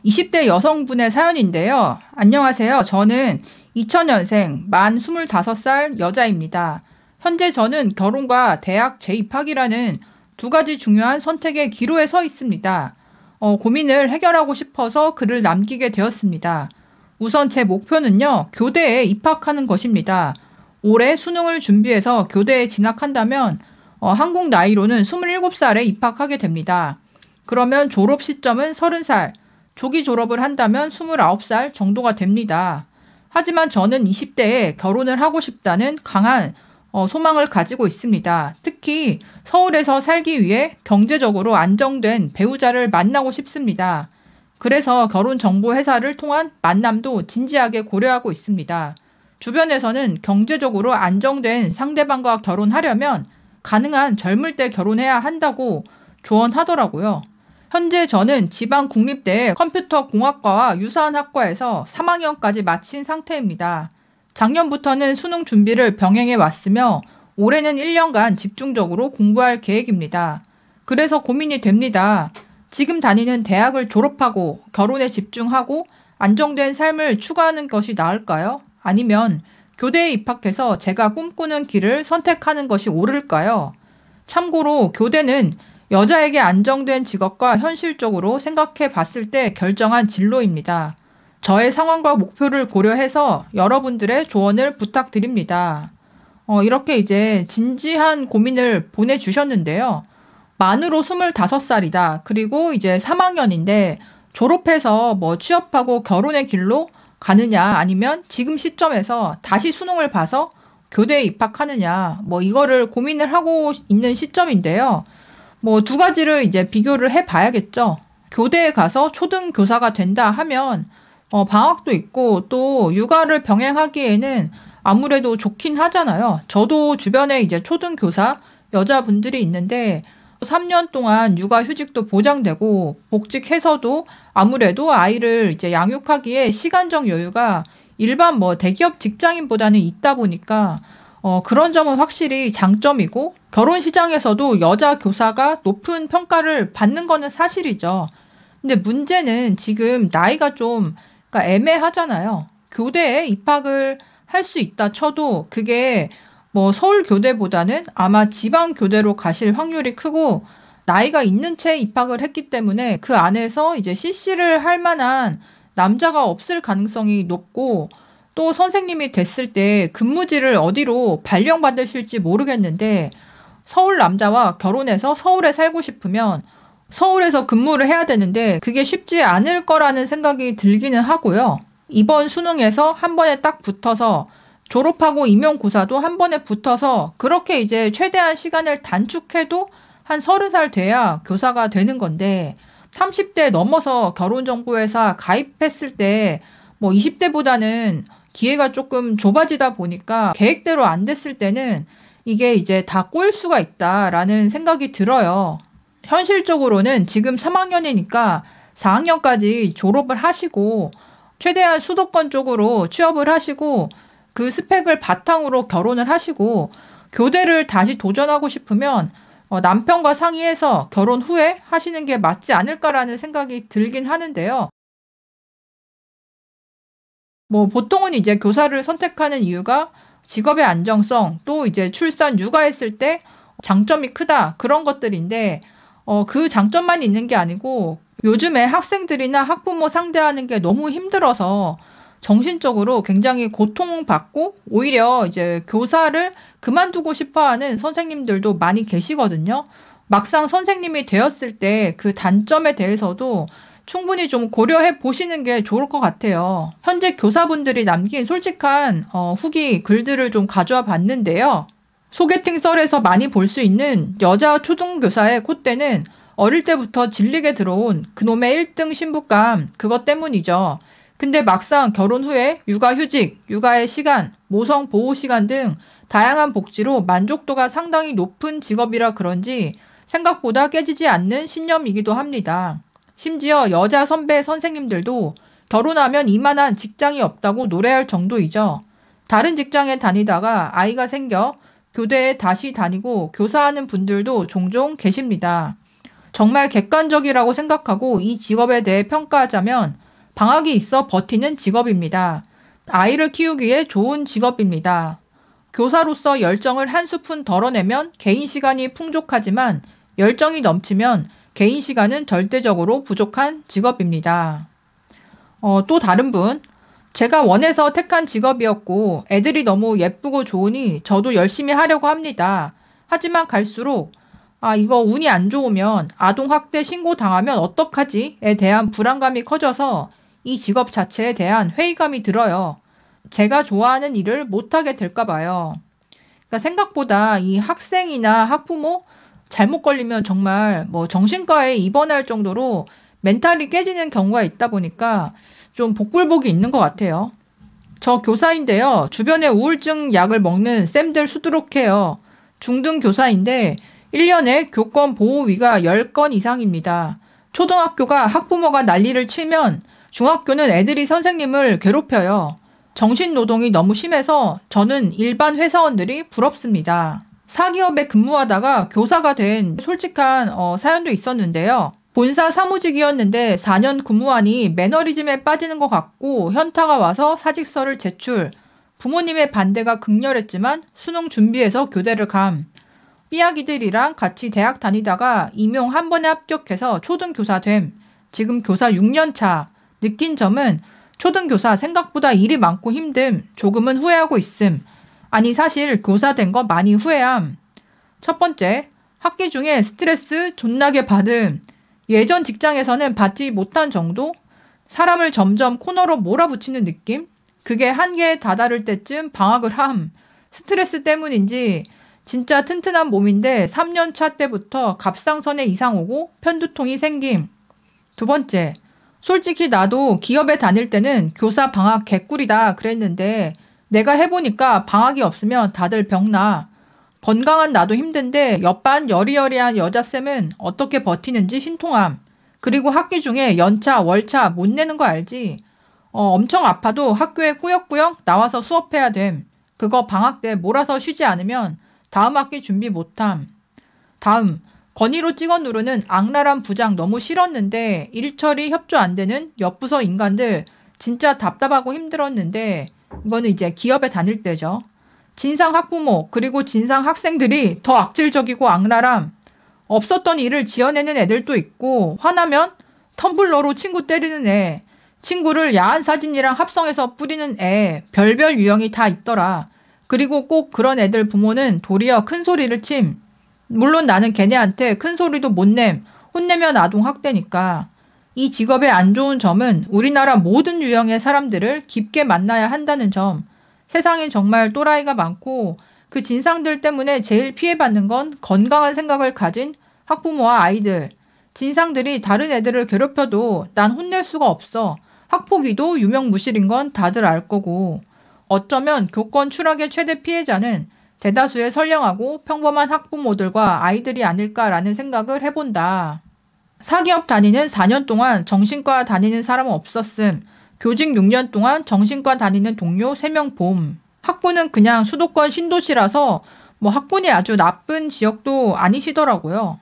20대 여성분의 사연인데요. 안녕하세요. 저는 2000년생 만 25살 여자입니다. 현재 저는 결혼과 대학 재입학이라는 두 가지 중요한 선택의 기로에 서 있습니다. 고민을 해결하고 싶어서 글을 남기게 되었습니다. 우선 제 목표는요, 교대에 입학하는 것입니다. 올해 수능을 준비해서 교대에 진학한다면 한국 나이로는 27살에 입학하게 됩니다. 그러면 졸업 시점은 30살, 조기 졸업을 한다면 29살 정도가 됩니다. 하지만 저는 20대에 결혼을 하고 싶다는 강한 소망을 가지고 있습니다. 특히 서울에서 살기 위해 경제적으로 안정된 배우자를 만나고 싶습니다. 그래서 결혼정보회사를 통한 만남도 진지하게 고려하고 있습니다. 주변에서는 경제적으로 안정된 상대방과 결혼하려면 가능한 젊을 때 결혼해야 한다고 조언하더라고요. 현재 저는 지방국립대 컴퓨터공학과와 유사한 학과에서 3학년까지 마친 상태입니다. 작년부터는 수능 준비를 병행해 왔으며 올해는 1년간 집중적으로 공부할 계획입니다. 그래서 고민이 됩니다. 지금 다니는 대학을 졸업하고 결혼에 집중하고 안정된 삶을 추구하는 것이 나을까요? 아니면 교대에 입학해서 제가 꿈꾸는 길을 선택하는 것이 옳을까요? 참고로 교대는 여자에게 안정된 직업과 현실적으로 생각해 봤을 때 결정한 진로입니다. 저의 상황과 목표를 고려해서 여러분들의 조언을 부탁드립니다. 이렇게 이제 진지한 고민을 보내주셨는데요. 만으로 25살이다. 그리고 이제 3학년인데 졸업해서 취업하고 결혼의 길로 가느냐 아니면 지금 시점에서 다시 수능을 봐서 교대에 입학하느냐 이거를 고민을 하고 있는 시점인데요. 두 가지를 이제 비교를 해봐야겠죠. 교대에 가서 초등교사가 된다 하면 방학도 있고 또 육아를 병행하기에는 아무래도 좋긴 하잖아요. 저도 주변에 이제 초등교사 여자분들이 있는데 3년 동안 육아휴직도 보장되고 복직해서도 아무래도 아이를 이제 양육하기에 시간적 여유가 일반 대기업 직장인보다는 있다 보니까 그런 점은 확실히 장점이고 결혼 시장에서도 여자 교사가 높은 평가를 받는 거는 사실이죠. 근데 문제는 지금 나이가 좀 그러니까 애매하잖아요. 교대에 입학을 할 수 있다 쳐도 그게 서울 교대보다는 아마 지방 교대로 가실 확률이 크고 나이가 있는 채 입학을 했기 때문에 그 안에서 이제 CC를 할 만한 남자가 없을 가능성이 높고 또 선생님이 됐을 때 근무지를 어디로 발령받으실지 모르겠는데 서울 남자와 결혼해서 서울에 살고 싶으면 서울에서 근무를 해야 되는데 그게 쉽지 않을 거라는 생각이 들기는 하고요. 이번 수능에서 한 번에 딱 붙어서 졸업하고 임용고사도 한 번에 붙어서 그렇게 이제 최대한 시간을 단축해도 한 30살 돼야 교사가 되는 건데 30대 넘어서 결혼정보회사 가입했을 때 20대보다는 기회가 조금 좁아지다 보니까 계획대로 안 됐을 때는 이게 이제 다 꼬일 수가 있다라는 생각이 들어요. 현실적으로는 지금 3학년이니까 4학년까지 졸업을 하시고 최대한 수도권 쪽으로 취업을 하시고 그 스펙을 바탕으로 결혼을 하시고 교대를 다시 도전하고 싶으면 남편과 상의해서 결혼 후에 하시는 게 맞지 않을까라는 생각이 들긴 하는데요. 보통은 이제 교사를 선택하는 이유가 직업의 안정성, 또 이제 출산, 육아했을 때 장점이 크다 그런 것들인데 그 장점만 있는 게 아니고 요즘에 학생들이나 학부모 상대하는 게 너무 힘들어서 정신적으로 굉장히 고통받고 오히려 이제 교사를 그만두고 싶어하는 선생님들도 많이 계시거든요. 막상 선생님이 되었을 때 그 단점에 대해서도 충분히 좀 고려해 보시는 게 좋을 것 같아요. 현재 교사분들이 남긴 솔직한 후기 글들을 좀 가져와 봤는데요. 소개팅 썰에서 많이 볼 수 있는 여자 초등교사의 콧대는 어릴 때부터 질리게 들어온 그놈의 1등 신부감 그것 때문이죠. 근데 막상 결혼 후에 육아휴직, 육아의 시간, 모성 보호 시간 등 다양한 복지로 만족도가 상당히 높은 직업이라 그런지 생각보다 깨지지 않는 신념이기도 합니다. 심지어 여자 선배 선생님들도 결혼하면 이만한 직장이 없다고 노래할 정도이죠. 다른 직장에 다니다가 아이가 생겨 교대에 다시 다니고 교사하는 분들도 종종 계십니다. 정말 객관적이라고 생각하고 이 직업에 대해 평가하자면 방학이 있어 버티는 직업입니다. 아이를 키우기에 좋은 직업입니다. 교사로서 열정을 한 스푼 덜어내면 개인 시간이 풍족하지만 열정이 넘치면 개인 시간은 절대적으로 부족한 직업입니다. 또 다른 분. 제가 원해서 택한 직업이었고 애들이 너무 예쁘고 좋으니 저도 열심히 하려고 합니다. 하지만 갈수록 이거 운이 안 좋으면 아동학대 신고당하면 어떡하지?에 대한 불안감이 커져서 이 직업 자체에 대한 회의감이 들어요. 제가 좋아하는 일을 못하게 될까 봐요. 그러니까 생각보다 이 학생이나 학부모 잘못 걸리면 정말 정신과에 입원할 정도로 멘탈이 깨지는 경우가 있다 보니까 좀 복불복이 있는 것 같아요. 저 교사인데요. 주변에 우울증 약을 먹는 쌤들 수두룩해요. 중등 교사인데 1년에 교권 보호위가 10건 이상입니다. 초등학교가 학부모가 난리를 치면 중학교는 애들이 선생님을 괴롭혀요. 정신노동이 너무 심해서 저는 일반 회사원들이 부럽습니다. 사기업에 근무하다가 교사가 된 솔직한 사연도 있었는데요. 본사 사무직이었는데 4년 근무하니 매너리즘에 빠지는 것 같고 현타가 와서 사직서를 제출. 부모님의 반대가 극렬했지만 수능 준비해서 교대를 감. 삐약이들이랑 같이 대학 다니다가 임용 한 번에 합격해서 초등교사 됨. 지금 교사 6년 차. 느낀 점은 초등교사 생각보다 일이 많고 힘듦. 조금은 후회하고 있음. 아니 사실 교사 된 거 많이 후회함. 첫 번째, 학기 중에 스트레스 존나게 받음. 예전 직장에서는 받지 못한 정도? 사람을 점점 코너로 몰아붙이는 느낌? 그게 한계에 다다를 때쯤 방학을 함. 스트레스 때문인지 진짜 튼튼한 몸인데 3년 차 때부터 갑상선에 이상 오고 편두통이 생김. 두 번째, 솔직히 나도 기업에 다닐 때는 교사 방학 개꿀이다 그랬는데 내가 해보니까 방학이 없으면 다들 병나. 건강한 나도 힘든데 옆반 여리여리한 여자쌤은 어떻게 버티는지 신통함. 그리고 학기 중에 연차, 월차 못 내는 거 알지? 엄청 아파도 학교에 꾸역꾸역 나와서 수업해야 됨. 그거 방학 때 몰아서 쉬지 않으면 다음 학기 준비 못함. 다음, 건의로 찍어 누르는 악랄한 부장 너무 싫었는데 일처리 협조 안 되는 옆부서 인간들 진짜 답답하고 힘들었는데 이거는 이제 기업에 다닐 때죠. 진상 학부모 그리고 진상 학생들이 더 악질적이고 악랄함. 없었던 일을 지어내는 애들도 있고 화나면 텀블러로 친구 때리는 애. 친구를 야한 사진이랑 합성해서 뿌리는 애. 별별 유형이 다 있더라. 그리고 꼭 그런 애들 부모는 도리어 큰 소리를 침. 물론 나는 걔네한테 큰 소리도 못 냄. 혼내면 아동학대니까. 이 직업의 안 좋은 점은 우리나라 모든 유형의 사람들을 깊게 만나야 한다는 점. 세상엔 정말 또라이가 많고 그 진상들 때문에 제일 피해받는 건 건강한 생각을 가진 학부모와 아이들. 진상들이 다른 애들을 괴롭혀도 난 혼낼 수가 없어. 학폭위도 유명무실인 건 다들 알 거고. 어쩌면 교권 추락의 최대 피해자는 대다수의 선량하고 평범한 학부모들과 아이들이 아닐까라는 생각을 해본다. 사기업 다니는 4년 동안 정신과 다니는 사람은 없었음. 교직 6년 동안 정신과 다니는 동료 3명 봄. 학군은 그냥 수도권 신도시라서 학군이 아주 나쁜 지역도 아니시더라고요.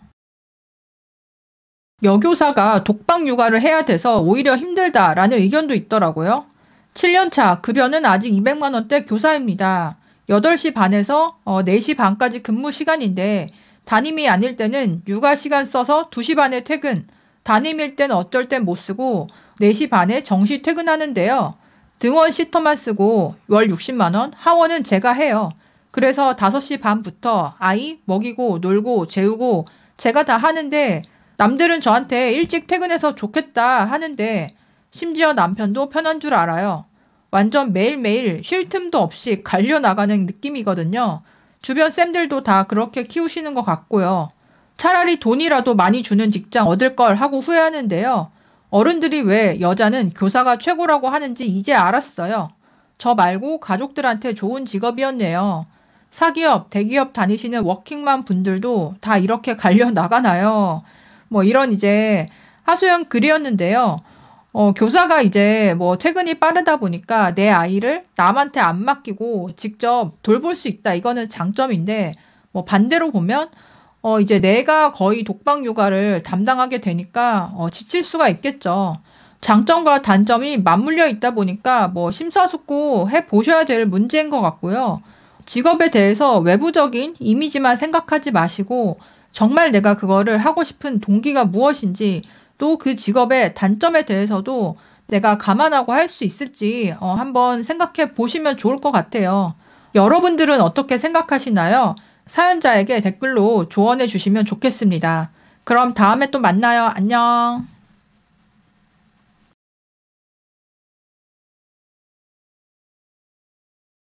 여교사가 독방 육아를 해야 돼서 오히려 힘들다라는 의견도 있더라고요. 7년차 급여는 아직 200만 원대 교사입니다. 8시 반에서 4시 반까지 근무 시간인데 담임이 아닐 때는 육아 시간 써서 2시 반에 퇴근, 담임일 땐 어쩔 땐 못 쓰고 4시 반에 정시 퇴근하는데요. 등원 시터만 쓰고 월 60만 원, 하원은 제가 해요. 그래서 5시 반부터 아이 먹이고 놀고 재우고 제가 다 하는데 남들은 저한테 일찍 퇴근해서 좋겠다 하는데 심지어 남편도 편한 줄 알아요. 완전 매일매일 쉴 틈도 없이 갈려나가는 느낌이거든요. 주변 쌤들도 다 그렇게 키우시는 것 같고요. 차라리 돈이라도 많이 주는 직장 얻을 걸 하고 후회하는데요. 어른들이 왜 여자는 교사가 최고라고 하는지 이제 알았어요. 저 말고 가족들한테 좋은 직업이었네요. 사기업, 대기업 다니시는 워킹맘 분들도 다 이렇게 갈려나가나요? 이런 이제 하소연 글이었는데요. 교사가 이제 퇴근이 빠르다 보니까 내 아이를 남한테 안 맡기고 직접 돌볼 수 있다. 이거는 장점인데 반대로 보면 이제 내가 거의 독방 육아를 담당하게 되니까 지칠 수가 있겠죠. 장점과 단점이 맞물려 있다 보니까 심사숙고해 보셔야 될 문제인 것 같고요. 직업에 대해서 외부적인 이미지만 생각하지 마시고 정말 내가 그거를 하고 싶은 동기가 무엇인지 또 그 직업의 단점에 대해서도 내가 감안하고 할 수 있을지 한번 생각해 보시면 좋을 것 같아요. 여러분들은 어떻게 생각하시나요? 사연자에게 댓글로 조언해 주시면 좋겠습니다. 그럼 다음에 또 만나요. 안녕.